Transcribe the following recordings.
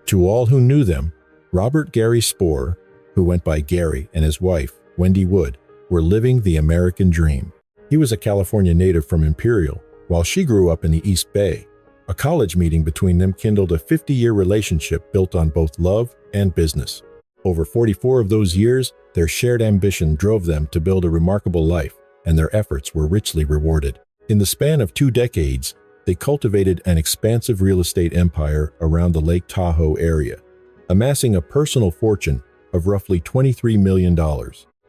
To all who knew them, Robert Gary Spore, who went by Gary, and his wife, Wendy Wood, were living the American dream. He was a California native from Imperial, while she grew up in the East Bay. A college meeting between them kindled a 50-year relationship built on both love and business. Over 44 of those years, their shared ambition drove them to build a remarkable life, and their efforts were richly rewarded. In the span of 2 decades, they cultivated an expansive real estate empire around the Lake Tahoe area, amassing a personal fortune of roughly $23 million.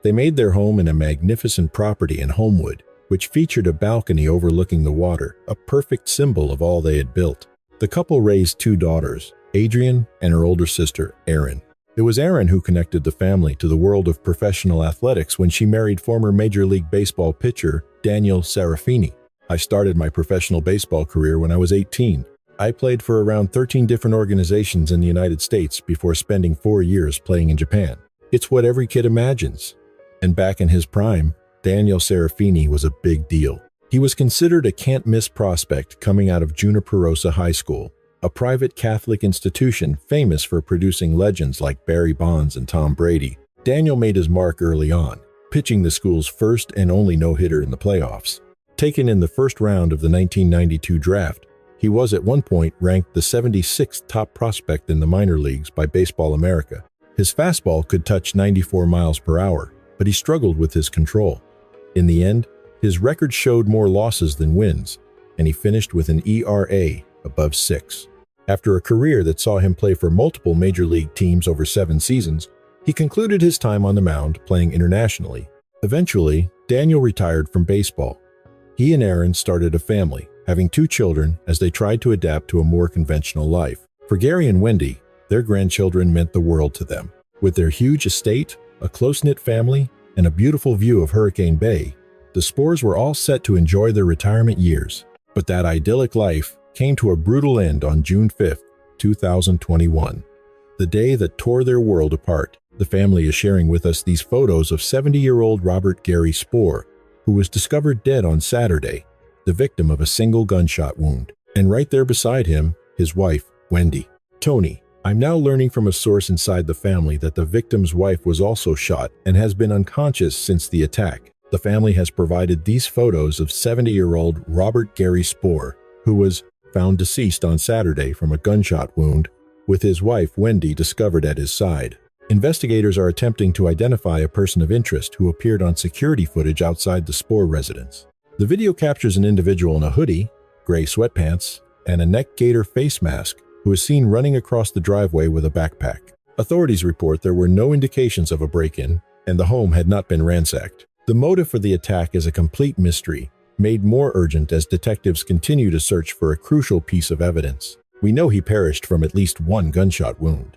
They made their home in a magnificent property in Homewood, which featured a balcony overlooking the water, a perfect symbol of all they had built. The couple raised 2 daughters, Adrian and her older sister, Erin. It was Erin who connected the family to the world of professional athletics when she married former Major League Baseball pitcher Daniel Serafini. I started my professional baseball career when I was 18. I played for around 13 different organizations in the United States before spending 4 years playing in Japan. It's what every kid imagines. And back in his prime, Daniel Serafini was a big deal. He was considered a can't-miss prospect coming out of Juniperosa High School, a private Catholic institution famous for producing legends like Barry Bonds and Tom Brady. Daniel made his mark early on, pitching the school's first and only no-hitter in the playoffs. Taken in the first round of the 1992 draft, he was at one point ranked the 76th top prospect in the minor leagues by Baseball America. His fastball could touch 94 miles per hour, but he struggled with his control. In the end, his record showed more losses than wins, and he finished with an ERA above 6. After a career that saw him play for multiple major league teams over 7 seasons, he concluded his time on the mound playing internationally. Eventually, Daniel retired from baseball. He and Erin started a family, having 2 children as they tried to adapt to a more conventional life. For Gary and Wendy, their grandchildren meant the world to them. With their huge estate, a close-knit family, and a beautiful view of Hurricane Bay, the Spores were all set to enjoy their retirement years. But that idyllic life came to a brutal end on June 5, 2021, the day that tore their world apart. The family is sharing with us these photos of 70-year-old Robert Gary Spore, who was discovered dead on Saturday, the victim of a single gunshot wound. And right there beside him, his wife, Wendy. Tony, I'm now learning from a source inside the family that the victim's wife was also shot and has been unconscious since the attack. The family has provided these photos of 70-year-old Robert Gary Spore, who was found deceased on Saturday from a gunshot wound, with his wife, Wendy, discovered at his side. Investigators are attempting to identify a person of interest who appeared on security footage outside the Spore residence. The video captures an individual in a hoodie, gray sweatpants, and a neck gaiter face mask who is seen running across the driveway with a backpack. Authorities report there were no indications of a break-in, and the home had not been ransacked. The motive for the attack is a complete mystery, made more urgent as detectives continue to search for a crucial piece of evidence. We know he perished from at least 1 gunshot wound.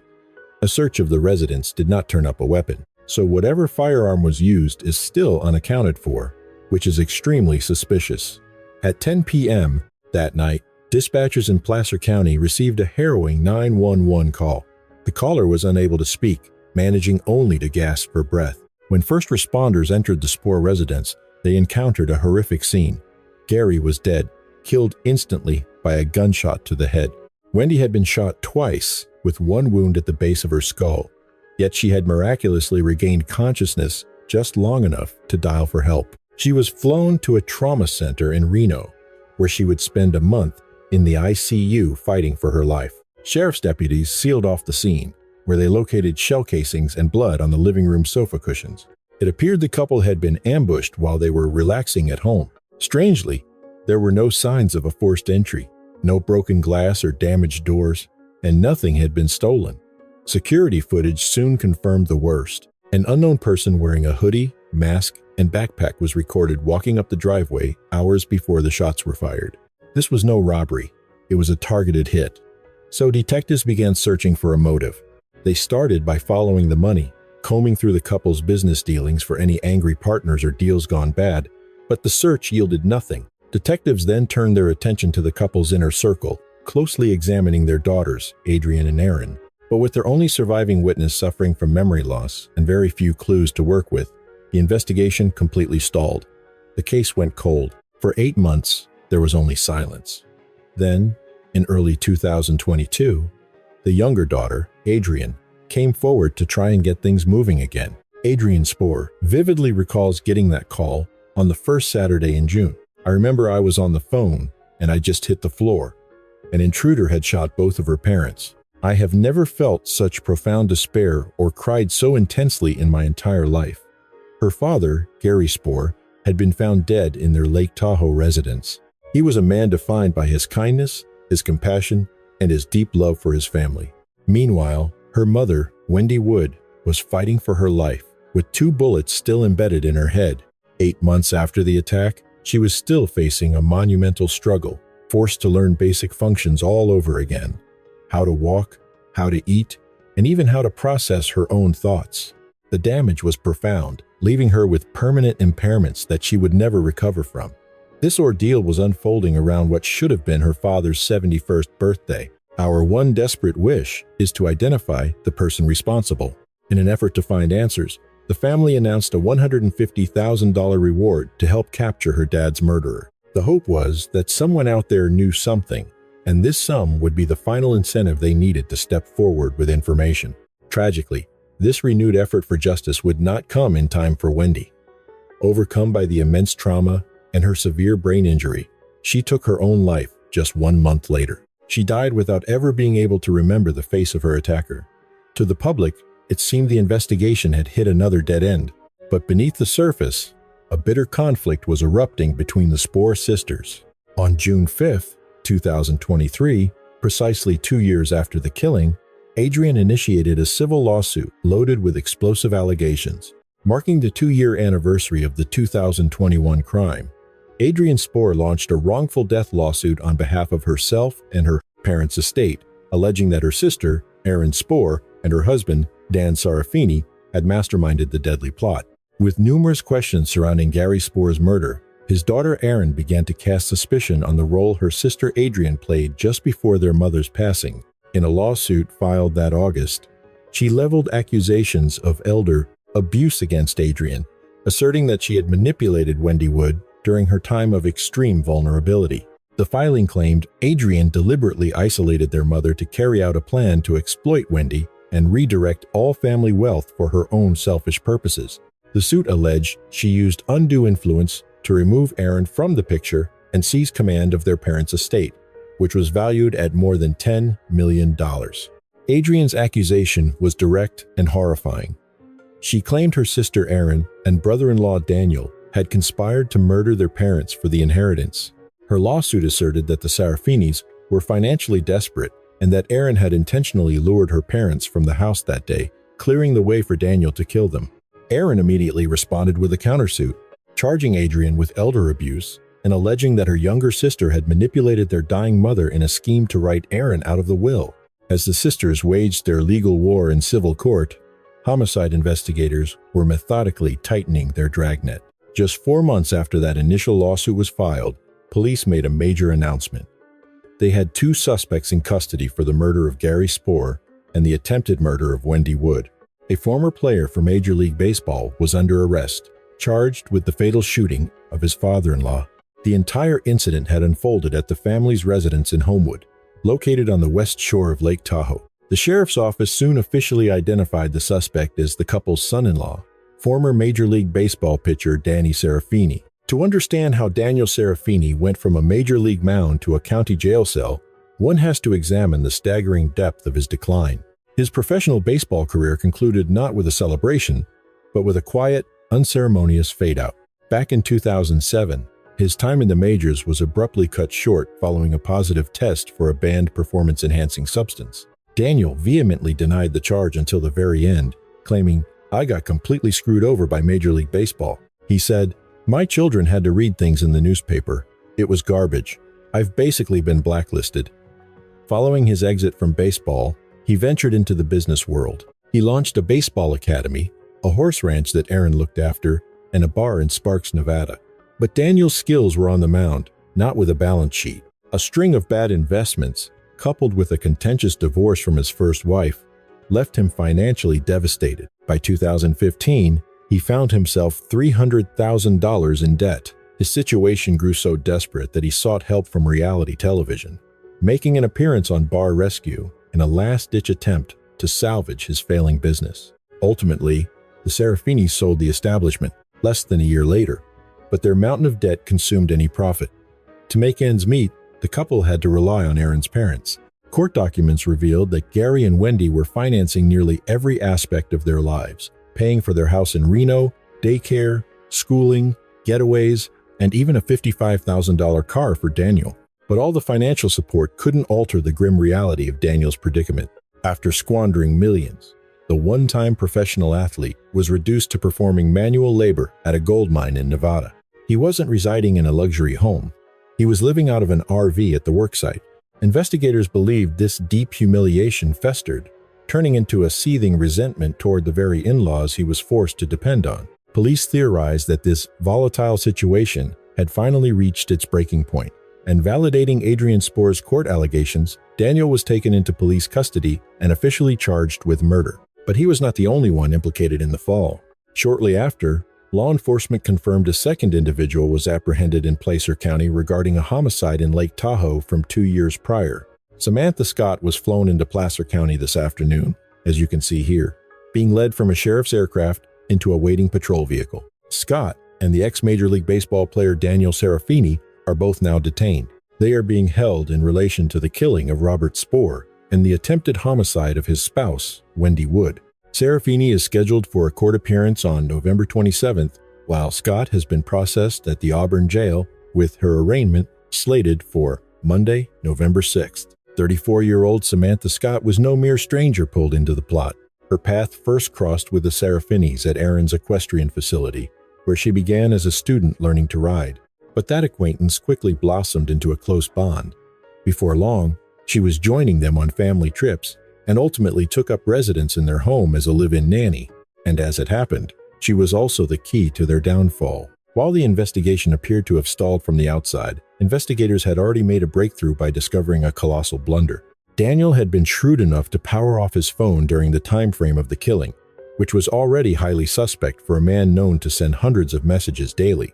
A search of the residence did not turn up a weapon, so whatever firearm was used is still unaccounted for, which is extremely suspicious. At 10 p.m. that night, dispatchers in Placer County received a harrowing 911 call. The caller was unable to speak, managing only to gasp for breath. When first responders entered the Spore residence, they encountered a horrific scene. Gary was dead, killed instantly by a gunshot to the head. Wendy had been shot twice, with 1 wound at the base of her skull, yet she had miraculously regained consciousness just long enough to dial for help. She was flown to a trauma center in Reno, where she would spend a month in the ICU fighting for her life. Sheriff's deputies sealed off the scene, where they located shell casings and blood on the living room sofa cushions. It appeared the couple had been ambushed while they were relaxing at home. Strangely, there were no signs of a forced entry, no broken glass or damaged doors, and nothing had been stolen. Security footage soon confirmed the worst. An unknown person wearing a hoodie, mask, and backpack was recorded walking up the driveway hours before the shots were fired. This was no robbery. It was a targeted hit. So detectives began searching for a motive. They started by following the money, combing through the couple's business dealings for any angry partners or deals gone bad, but the search yielded nothing. Detectives then turned their attention to the couple's inner circle, closely examining their daughters, Adrian and Erin. But with their only surviving witness suffering from memory loss and very few clues to work with, the investigation completely stalled. The case went cold. For 8 months, there was only silence. Then, in early 2022, The younger daughter, Adrienne, came forward to try and get things moving again. Adrienne Spore vividly recalls getting that call on the first Saturday in June. "I remember I was on the phone and I just hit the floor. An intruder had shot both of her parents. I have never felt such profound despair or cried so intensely in my entire life." Her father, Gary Spore, had been found dead in their Lake Tahoe residence. He was a man defined by his kindness, his compassion, and his deep love for his family. Meanwhile, her mother, Wendy Wood, was fighting for her life, with 2 bullets still embedded in her head. 8 months after the attack, she was still facing a monumental struggle, forced to learn basic functions all over again: how to walk, how to eat, and even how to process her own thoughts. The damage was profound, leaving her with permanent impairments that she would never recover from. This ordeal was unfolding around what should have been her father's 71st birthday. Our one desperate wish is to identify the person responsible. In an effort to find answers, the family announced a $150,000 reward to help capture her dad's murderer. The hope was that someone out there knew something, and this sum would be the final incentive they needed to step forward with information. Tragically, this renewed effort for justice would not come in time for Wendy. Overcome by the immense trauma and her severe brain injury, she took her own life just 1 month later. She died without ever being able to remember the face of her attacker. To the public, it seemed the investigation had hit another dead end. But beneath the surface, a bitter conflict was erupting between the Spore sisters. On June 5, 2023, precisely 2 years after the killing, Adrienne initiated a civil lawsuit loaded with explosive allegations. Marking the 2-year anniversary of the 2021 crime, Adrienne Spore launched a wrongful death lawsuit on behalf of herself and her parents' estate, alleging that her sister, Erin Spore, and her husband, Dan Sarafini, had masterminded the deadly plot. With numerous questions surrounding Gary Spore's murder, his daughter Erin began to cast suspicion on the role her sister Adrienne played just before their mother's passing. In a lawsuit filed that August, she leveled accusations of elder abuse against Adrienne, asserting that she had manipulated Wendy Wood during her time of extreme vulnerability. The filing claimed Adrienne deliberately isolated their mother to carry out a plan to exploit Wendy and redirect all family wealth for her own selfish purposes. The suit alleged she used undue influence to remove Erin from the picture and seize command of their parents' estate, which was valued at more than $10 million. Adrienne's accusation was direct and horrifying. She claimed her sister Erin and brother-in-law Daniel had conspired to murder their parents for the inheritance. Her lawsuit asserted that the Sarafinis were financially desperate and that Erin had intentionally lured her parents from the house that day, clearing the way for Daniel to kill them. Erin immediately responded with a countersuit, charging Adrienne with elder abuse and alleging that her younger sister had manipulated their dying mother in a scheme to write Erin out of the will. As the sisters waged their legal war in civil court, homicide investigators were methodically tightening their dragnet. Just 4 months after that initial lawsuit was filed, police made a major announcement. They had 2 suspects in custody for the murder of Gary Spore and the attempted murder of Wendy Wood. A former player for Major League Baseball was under arrest, charged with the fatal shooting of his father-in-law. The entire incident had unfolded at the family's residence in Homewood, located on the west shore of Lake Tahoe. The sheriff's office soon officially identified the suspect as the couple's son-in-law, former Major League Baseball pitcher Danny Serafini. To understand how Daniel Serafini went from a Major League mound to a county jail cell, one has to examine the staggering depth of his decline. His professional baseball career concluded not with a celebration, but with a quiet, unceremonious fade-out. Back in 2007, his time in the majors was abruptly cut short following a positive test for a banned performance-enhancing substance. Daniel vehemently denied the charge until the very end, claiming, "I got completely screwed over by Major League Baseball." He said, "My children had to read things in the newspaper. It was garbage. I've basically been blacklisted." Following his exit from baseball, he ventured into the business world. He launched a baseball academy, a horse ranch that Erin looked after, and a bar in Sparks, Nevada. But Daniel's skills were on the mound, not with a balance sheet. A string of bad investments, coupled with a contentious divorce from his first wife, left him financially devastated. By 2015, he found himself $300,000 in debt. His situation grew so desperate that he sought help from reality television. Making an appearance on Bar Rescue, in a last-ditch attempt to salvage his failing business. Ultimately, the Serafinis sold the establishment less than a year later, but their mountain of debt consumed any profit. To make ends meet, the couple had to rely on Aaron's parents. Court documents revealed that Gary and Wendy were financing nearly every aspect of their lives, paying for their house in Reno, daycare, schooling, getaways, and even a $55,000 car for Daniel. But all the financial support couldn't alter the grim reality of Daniel's predicament. After squandering millions, the one-time professional athlete was reduced to performing manual labor at a gold mine in Nevada. He wasn't residing in a luxury home. He was living out of an RV at the worksite. Investigators believed this deep humiliation festered, turning into a seething resentment toward the very in-laws he was forced to depend on. Police theorized that this volatile situation had finally reached its breaking point, and validating Adrian Spore's court allegations, Daniel was taken into police custody and officially charged with murder. But he was not the only one implicated in the fall. Shortly after, law enforcement confirmed a second individual was apprehended in Placer County regarding a homicide in Lake Tahoe from 2 years prior. Samantha Scott was flown into Placer County this afternoon, as you can see here, being led from a sheriff's aircraft into a waiting patrol vehicle. Scott and the ex-Major League Baseball player Daniel Serafini are both now detained. They are being held in relation to the killing of Robert Spore and the attempted homicide of his spouse, Wendy Wood. Serafini is scheduled for a court appearance on November 27th, while Scott has been processed at the Auburn jail, with her arraignment slated for Monday, November 6th. 34-year-old Samantha Scott was no mere stranger pulled into the plot. Her path first crossed with the Serafinis at Aaron's equestrian facility, where she began as a student learning to ride. But that acquaintance quickly blossomed into a close bond. Before long, she was joining them on family trips and ultimately took up residence in their home as a live-in nanny. And as it happened, she was also the key to their downfall. While the investigation appeared to have stalled from the outside, investigators had already made a breakthrough by discovering a colossal blunder. Daniel had been shrewd enough to power off his phone during the time frame of the killing, which was already highly suspect for a man known to send hundreds of messages daily.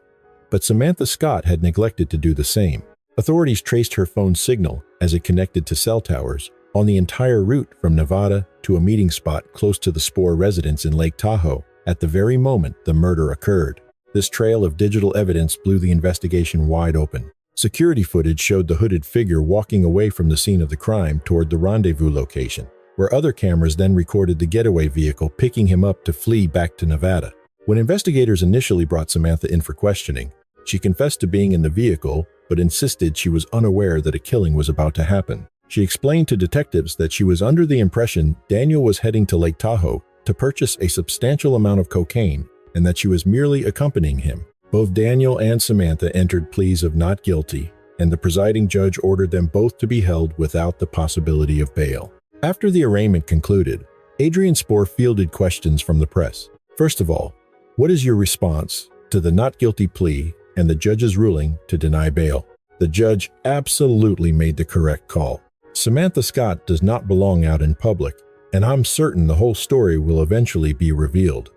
But Samantha Scott had neglected to do the same. Authorities traced her phone signal as it connected to cell towers on the entire route from Nevada to a meeting spot close to the Spore residence in Lake Tahoe at the very moment the murder occurred. This trail of digital evidence blew the investigation wide open. Security footage showed the hooded figure walking away from the scene of the crime toward the rendezvous location, where other cameras then recorded the getaway vehicle picking him up to flee back to Nevada. When investigators initially brought Samantha in for questioning, she confessed to being in the vehicle, but insisted she was unaware that a killing was about to happen. She explained to detectives that she was under the impression Daniel was heading to Lake Tahoe to purchase a substantial amount of cocaine and that she was merely accompanying him. Both Daniel and Samantha entered pleas of not guilty, and the presiding judge ordered them both to be held without the possibility of bail. After the arraignment concluded, Adrian Spore fielded questions from the press. First of all, what is your response to the not guilty plea and the judge's ruling to deny bail? The judge absolutely made the correct call. Samantha Scott does not belong out in public, and I'm certain the whole story will eventually be revealed.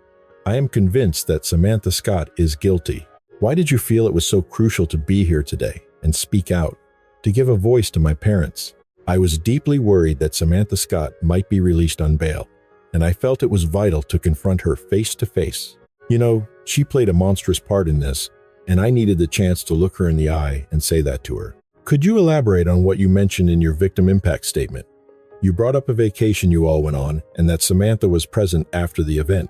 I am convinced that Samantha Scott is guilty. Why did you feel it was so crucial to be here today and speak out, to give a voice to my parents? I was deeply worried that Samantha Scott might be released on bail, and I felt it was vital to confront her face to face. You know, she played a monstrous part in this, and I needed the chance to look her in the eye and say that to her. Could you elaborate on what you mentioned in your victim impact statement? You brought up a vacation you all went on and that Samantha was present after the event.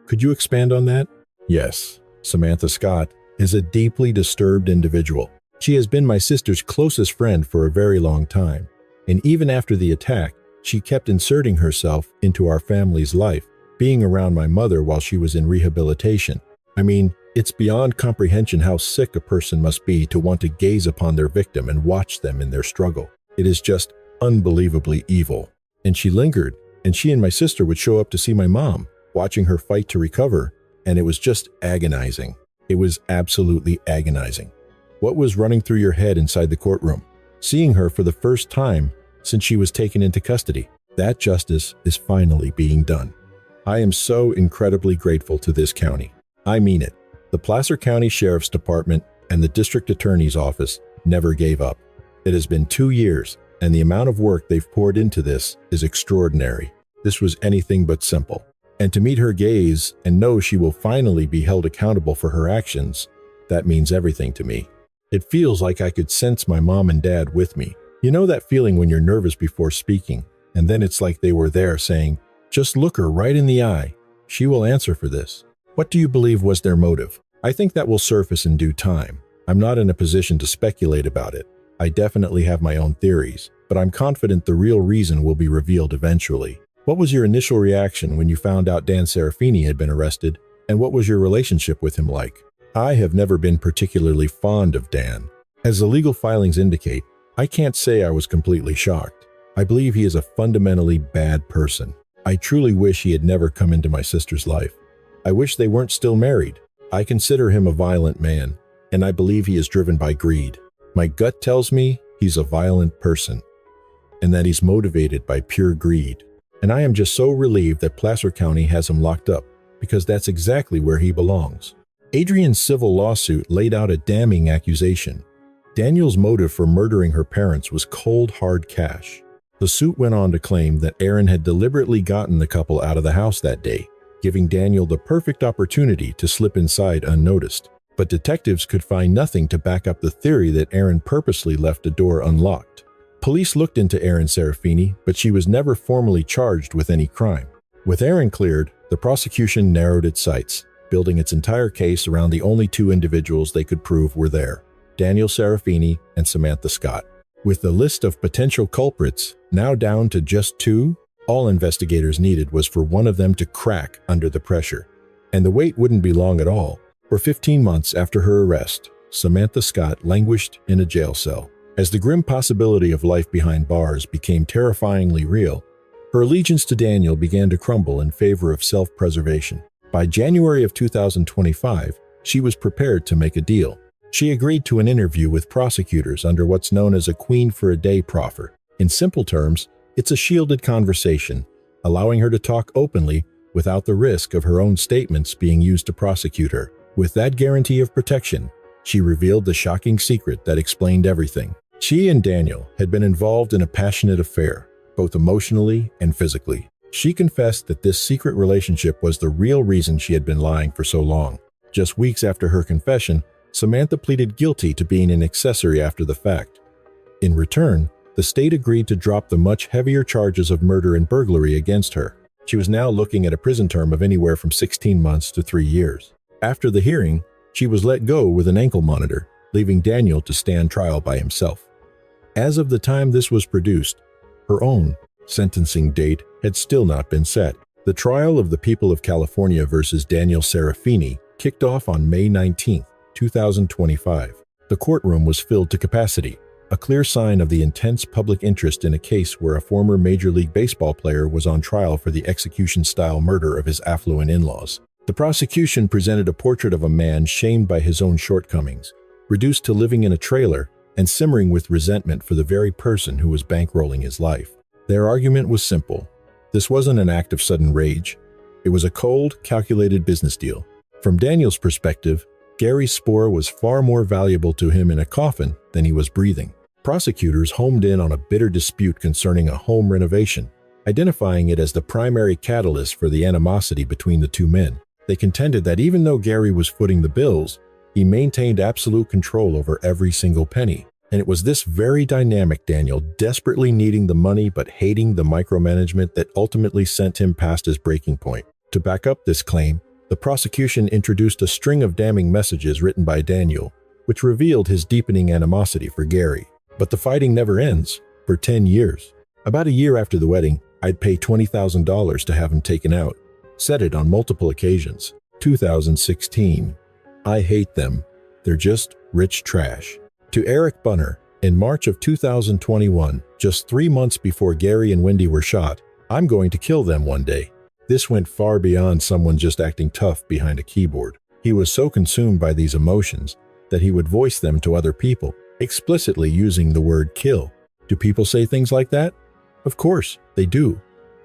Could you expand on that? Yes, Samantha Scott is a deeply disturbed individual. She has been my sister's closest friend for a very long time, and even after the attack, she kept inserting herself into our family's life, being around my mother while she was in rehabilitation. I mean, it's beyond comprehension how sick a person must be to want to gaze upon their victim and watch them in their struggle. It is just unbelievably evil. And she lingered, and she and my sister would show up to see my mom, watching her fight to recover, and it was just agonizing. It was absolutely agonizing. What was running through your head inside the courtroom? Seeing her for the first time since she was taken into custody. That justice is finally being done. I am so incredibly grateful to this county. I mean it. The Placer County Sheriff's Department and the District Attorney's Office never gave up. It has been 2 years, and the amount of work they've poured into this is extraordinary. This was anything but simple. And to meet her gaze and know she will finally be held accountable for her actions, that means everything to me. It feels like I could sense my mom and dad with me. You know that feeling when you're nervous before speaking, and then it's like they were there saying, "Just look her right in the eye. She will answer for this." What do you believe was their motive? I think that will surface in due time. I'm not in a position to speculate about it. I definitely have my own theories, but I'm confident the real reason will be revealed eventually. What was your initial reaction when you found out Dan Serafini had been arrested, and what was your relationship with him like? I have never been particularly fond of Dan. As the legal filings indicate, I can't say I was completely shocked. I believe he is a fundamentally bad person. I truly wish he had never come into my sister's life. I wish they weren't still married. I consider him a violent man, and I believe he is driven by greed. My gut tells me he's a violent person, and that he's motivated by pure greed. And I am just so relieved that Placer County has him locked up, because that's exactly where he belongs. Adrian's civil lawsuit laid out a damning accusation. Daniel's motive for murdering her parents was cold, hard cash. The suit went on to claim that Aaron had deliberately gotten the couple out of the house that day, giving Daniel the perfect opportunity to slip inside unnoticed. But detectives could find nothing to back up the theory that Aaron purposely left the door unlocked. Police looked into Aaron Serafini, but she was never formally charged with any crime. With Aaron cleared, the prosecution narrowed its sights, building its entire case around the only two individuals they could prove were there: Daniel Serafini and Samantha Scott. With the list of potential culprits now down to just two, all investigators needed was for one of them to crack under the pressure. And the wait wouldn't be long at all. For 15 months after her arrest, Samantha Scott languished in a jail cell. As the grim possibility of life behind bars became terrifyingly real, her allegiance to Daniel began to crumble in favor of self-preservation. By January of 2025, she was prepared to make a deal. She agreed to an interview with prosecutors under what's known as a Queen for a Day proffer. In simple terms, it's a shielded conversation, allowing her to talk openly without the risk of her own statements being used to prosecute her. With that guarantee of protection, she revealed the shocking secret that explained everything. She and Daniel had been involved in a passionate affair, both emotionally and physically. She confessed that this secret relationship was the real reason she had been lying for so long. Just weeks after her confession, Samantha pleaded guilty to being an accessory after the fact. In return, the state agreed to drop the much heavier charges of murder and burglary against her. She was now looking at a prison term of anywhere from 16 months to 3 years. After the hearing, she was let go with an ankle monitor, leaving Daniel to stand trial by himself. As of the time this was produced, her own sentencing date had still not been set. The trial of the people of California versus Daniel Serafini kicked off on May 19, 2025. The courtroom was filled to capacity, a clear sign of the intense public interest in a case where a former Major League Baseball player was on trial for the execution-style murder of his affluent in-laws. The prosecution presented a portrait of a man shamed by his own shortcomings, reduced to living in a trailer, and simmering with resentment for the very person who was bankrolling his life. Their argument was simple. This wasn't an act of sudden rage. It was a cold, calculated business deal. From Daniel's perspective, Gary Spore was far more valuable to him in a coffin than he was breathing. Prosecutors homed in on a bitter dispute concerning a home renovation, identifying it as the primary catalyst for the animosity between the two men. They contended that even though Gary was footing the bills, he maintained absolute control over every single penny. And it was this very dynamic Daniel desperately needing the money but hating the micromanagement that ultimately sent him past his breaking point. To back up this claim, the prosecution introduced a string of damning messages written by Daniel, which revealed his deepening animosity for Gary. But the fighting never ends. For 10 years. About a year after the wedding, I'd pay $20,000 to have him taken out. Said it on multiple occasions. 2016. I hate them. They're just rich trash. To Eric Bunner, in March of 2021, just 3 months before Gary and Wendy were shot, I'm going to kill them one day. This went far beyond someone just acting tough behind a keyboard. He was so consumed by these emotions that he would voice them to other people, explicitly using the word kill. Do people say things like that? Of course, they do.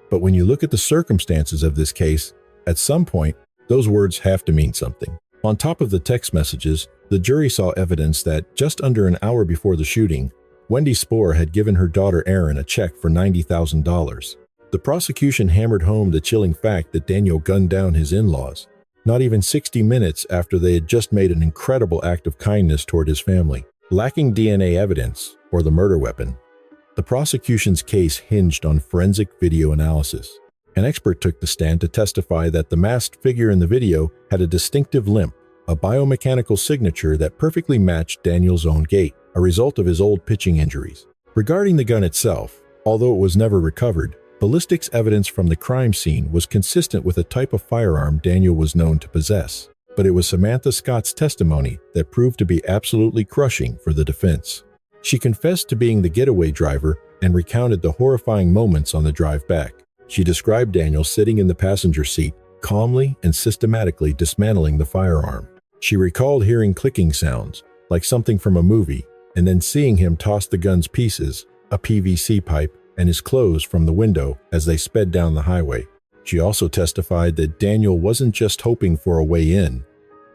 But when you look at the circumstances of this case, at some point, those words have to mean something. On top of the text messages, the jury saw evidence that just under an hour before the shooting, Wendy Spore had given her daughter Erin a check for $90,000. The prosecution hammered home the chilling fact that Daniel gunned down his in-laws, not even 60 minutes after they had just made an incredible act of kindness toward his family. Lacking DNA evidence, or the murder weapon, the prosecution's case hinged on forensic video analysis. An expert took the stand to testify that the masked figure in the video had a distinctive limp, a biomechanical signature that perfectly matched Daniel's own gait, a result of his old pitching injuries. Regarding the gun itself, although it was never recovered, ballistics evidence from the crime scene was consistent with a type of firearm Daniel was known to possess. But it was Samantha Scott's testimony that proved to be absolutely crushing for the defense. She confessed to being the getaway driver and recounted the horrifying moments on the drive back. She described Daniel sitting in the passenger seat, calmly and systematically dismantling the firearm. She recalled hearing clicking sounds, like something from a movie, and then seeing him toss the gun's pieces, a PVC pipe, and his clothes from the window as they sped down the highway. She also testified that Daniel wasn't just hoping for a way in.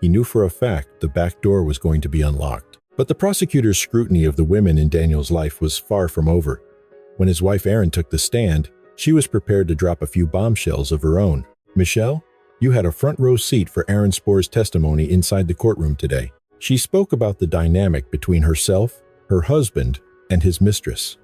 He knew for a fact the back door was going to be unlocked. But the prosecutor's scrutiny of the women in Daniel's life was far from over. When his wife Erin took the stand, she was prepared to drop a few bombshells of her own. "Michelle, you had a front row seat for Erin Spore's testimony inside the courtroom today. She spoke about the dynamic between herself, her husband, and his mistress.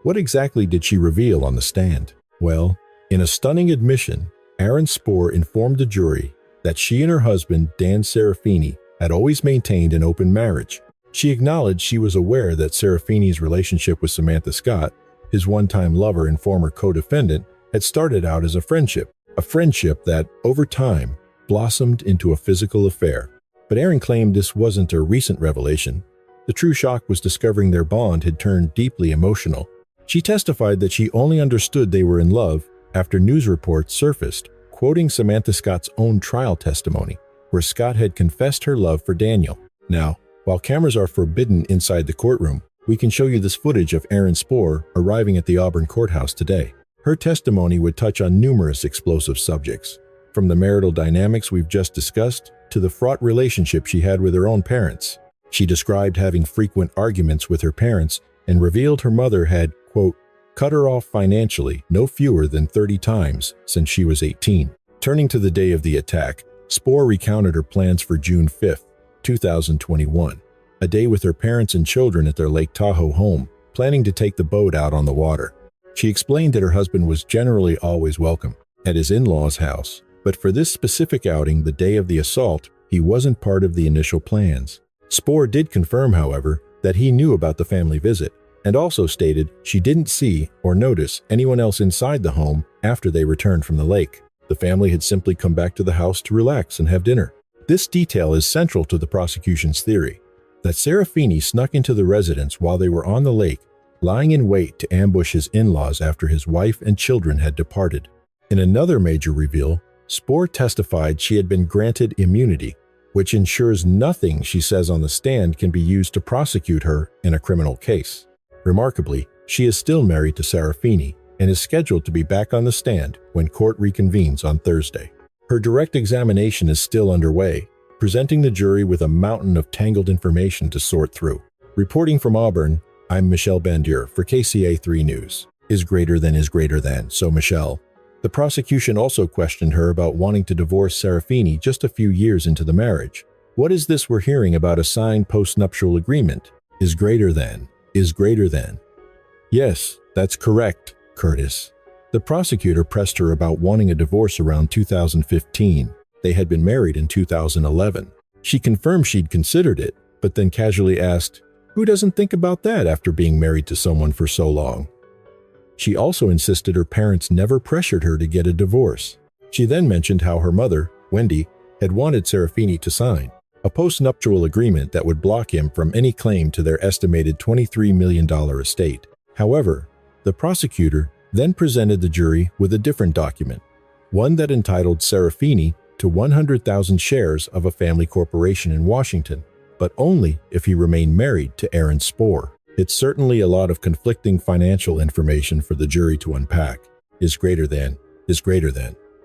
What exactly did she reveal on the stand?" Well, in a stunning admission, Erin Spore informed the jury that she and her husband, Dan Serafini, had always maintained an open marriage. She acknowledged she was aware that Serafini's relationship with Samantha Scott, his one-time lover and former co-defendant, had started out as a friendship that, over time, blossomed into a physical affair. But Erin claimed this wasn't a recent revelation. The true shock was discovering their bond had turned deeply emotional. She testified that she only understood they were in love after news reports surfaced, quoting Samantha Scott's own trial testimony, where Scott had confessed her love for Daniel. Now, while cameras are forbidden inside the courtroom, we can show you this footage of Erin Spore arriving at the Auburn courthouse today. Her testimony would touch on numerous explosive subjects, from the marital dynamics we've just discussed to the fraught relationship she had with her own parents. She described having frequent arguments with her parents and revealed her mother had, quote, cut her off financially no fewer than 30 times since she was 18. Turning to the day of the attack, Spore recounted her plans for June 5th, 2021, a day with her parents and children at their Lake Tahoe home, planning to take the boat out on the water. She explained that her husband was generally always welcome at his in-laws' house, but for this specific outing the day of the assault, he wasn't part of the initial plans. Spore did confirm, however, that he knew about the family visit, and also stated she didn't see or notice anyone else inside the home after they returned from the lake. The family had simply come back to the house to relax and have dinner. This detail is central to the prosecution's theory that Serafini snuck into the residence while they were on the lake, lying in wait to ambush his in-laws after his wife and children had departed. In another major reveal, Spore testified she had been granted immunity, which ensures nothing she says on the stand can be used to prosecute her in a criminal case. Remarkably, she is still married to Serafini and is scheduled to be back on the stand when court reconvenes on Thursday. Her direct examination is still underway, presenting the jury with a mountain of tangled information to sort through. Reporting from Auburn, I'm Michelle Bandier for KCA 3 News. Is greater than, so Michelle. The prosecution also questioned her about wanting to divorce Serafini just a few years into the marriage. What is this we're hearing about a signed post-nuptial agreement? Is greater than. Yes, that's correct, Curtis. The prosecutor pressed her about wanting a divorce around 2015. They had been married in 2011. She confirmed she'd considered it, but then casually asked, who doesn't think about that after being married to someone for so long? She also insisted her parents never pressured her to get a divorce. She then mentioned how her mother, Wendy, had wanted Serafini to sign a post-nuptial agreement that would block him from any claim to their estimated $23 million estate. However, the prosecutor then presented the jury with a different document, one that entitled Serafini to 100,000 shares of a family corporation in Washington, but only if he remained married to Erin Spore. It's certainly a lot of conflicting financial information for the jury to unpack. Is greater than.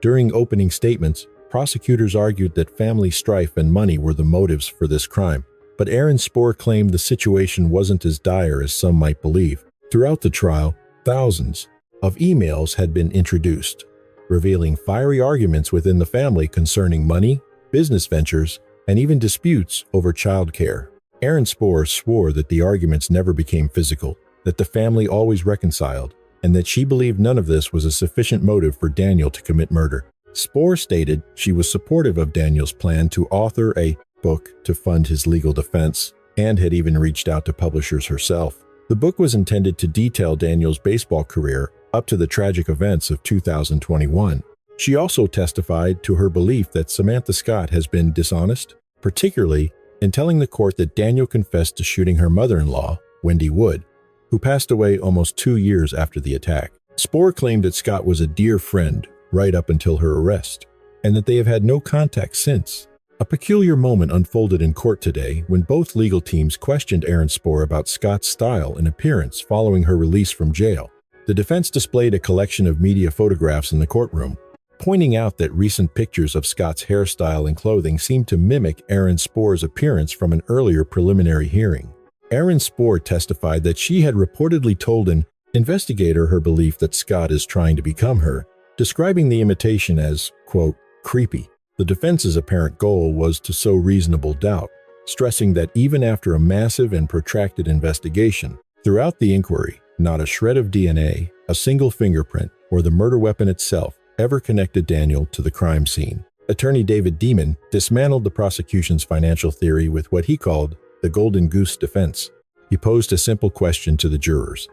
During opening statements, prosecutors argued that family strife and money were the motives for this crime. but Aaron Spore claimed the situation wasn't as dire as some might believe. Throughout the trial, thousands of emails had been introduced, revealing fiery arguments within the family concerning money, business ventures, and even disputes over childcare. Aaron Spore swore that the arguments never became physical, that the family always reconciled, and that she believed none of this was a sufficient motive for Daniel to commit murder. Spore stated she was supportive of Daniel's plan to author a book to fund his legal defense, and had even reached out to publishers herself. The book was intended to detail Daniel's baseball career up to the tragic events of 2021. She also testified to her belief that Samantha Scott has been dishonest, particularly in telling the court that Daniel confessed to shooting her mother-in-law, Wendy Wood, who passed away almost 2 years after the attack. Spore claimed that Scott was a dear friend right up until her arrest, and that they have had no contact since. A peculiar moment unfolded in court today when both legal teams questioned Aaron Spore about Scott's style and appearance following her release from jail. The defense displayed a collection of media photographs in the courtroom, pointing out that recent pictures of Scott's hairstyle and clothing seemed to mimic Aaron Spore's appearance from an earlier preliminary hearing. Aaron Spore testified that she had reportedly told an investigator her belief that Scott is trying to become her, describing the imitation as, quote, creepy. The defense's apparent goal was to sow reasonable doubt, stressing that even after a massive and protracted investigation, throughout the inquiry, not a shred of DNA, a single fingerprint, or the murder weapon itself ever connected Daniel to the crime scene. Attorney David Demon dismantled the prosecution's financial theory with what he called the Golden Goose defense. He posed a simple question to the jurors.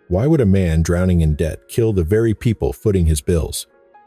Why would a man drowning in debt kill the very people footing his bills?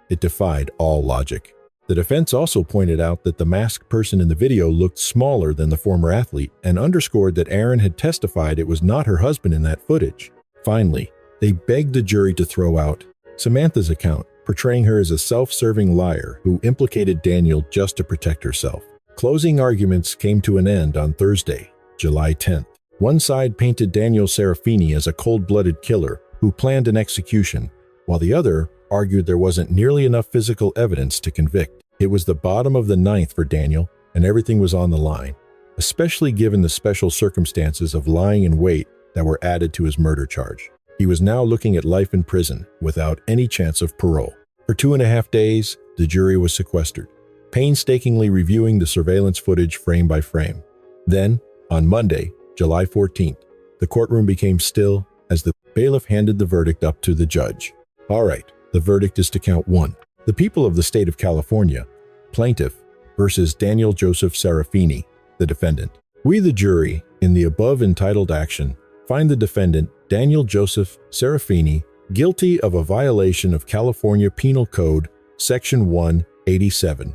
It defied all logic. The defense also pointed out that the masked person in the video looked smaller than the former athlete and underscored that Aaron had testified it was not her husband in that footage. Finally, they begged the jury to throw out Samantha's account, portraying her as a self-serving liar who implicated Daniel just to protect herself. Closing arguments came to an end on Thursday, July 10th. One side painted Daniel Serafini as a cold-blooded killer who planned an execution, while the other argued there wasn't nearly enough physical evidence to convict. It was the bottom of the ninth for Daniel, and everything was on the line, especially given the special circumstances of lying in wait that were added to his murder charge. He was now looking at life in prison without any chance of parole. For 2.5 days, the jury was sequestered, painstakingly reviewing the surveillance footage frame by frame. Then, on Monday, July 14th, the courtroom became still as the bailiff handed the verdict up to the judge. All right, the verdict is to count 1. The people of the state of California, plaintiff versus Daniel Joseph Serafini, the defendant. We, the jury, in the above entitled action, find the defendant, Daniel Joseph Serafini, guilty of a violation of California Penal Code, Section 187,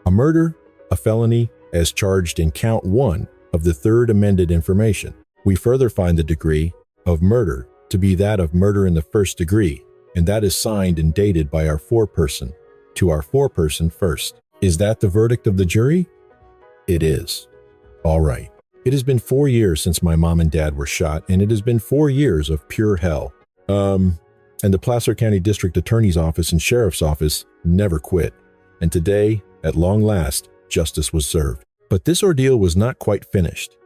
a murder, a felony, as charged in Count 1 of the third amended information. We further find the degree of murder to be that of murder in the first degree, and that is signed and dated by our foreperson, to our foreperson first. Is that the verdict of the jury? It is. All right. It has been 4 years since my mom and dad were shot, and it has been 4 years of pure hell. And the Placer County District Attorney's Office and Sheriff's Office never quit. And today, at long last, justice was served. But this ordeal was not quite finished.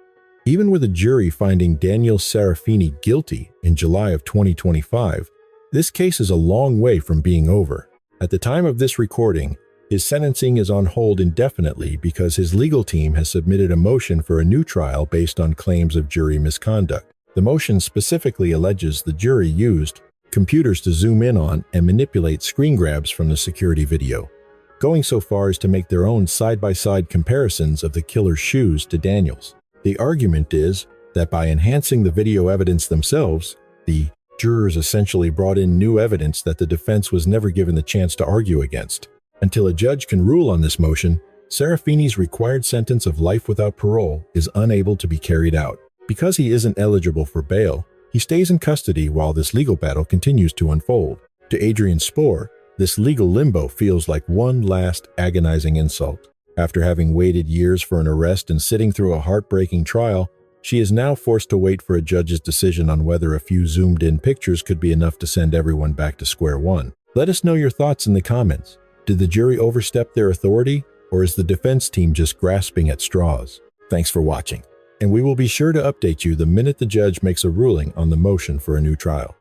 Even with a jury finding Daniel Serafini guilty in July of 2025, this case is a long way from being over. At the time of this recording, his sentencing is on hold indefinitely because his legal team has submitted a motion for a new trial based on claims of jury misconduct. The motion specifically alleges the jury used computers to zoom in on and manipulate screen grabs from the security video, going so far as to make their own side-by-side comparisons of the killer's shoes to Daniel's. The argument is that by enhancing the video evidence themselves, the jurors essentially brought in new evidence that the defense was never given the chance to argue against. Until a judge can rule on this motion, Serafini's required sentence of life without parole is unable to be carried out. Because he isn't eligible for bail, he stays in custody while this legal battle continues to unfold. To Adrienne Spore, this legal limbo feels like one last agonizing insult. After having waited years for an arrest and sitting through a heartbreaking trial, she is now forced to wait for a judge's decision on whether a few zoomed-in pictures could be enough to send everyone back to square one. Let us know your thoughts in the comments. Did the jury overstep their authority, or is the defense team just grasping at straws? Thanks for watching. and we will be sure to update you the minute the judge makes a ruling on the motion for a new trial.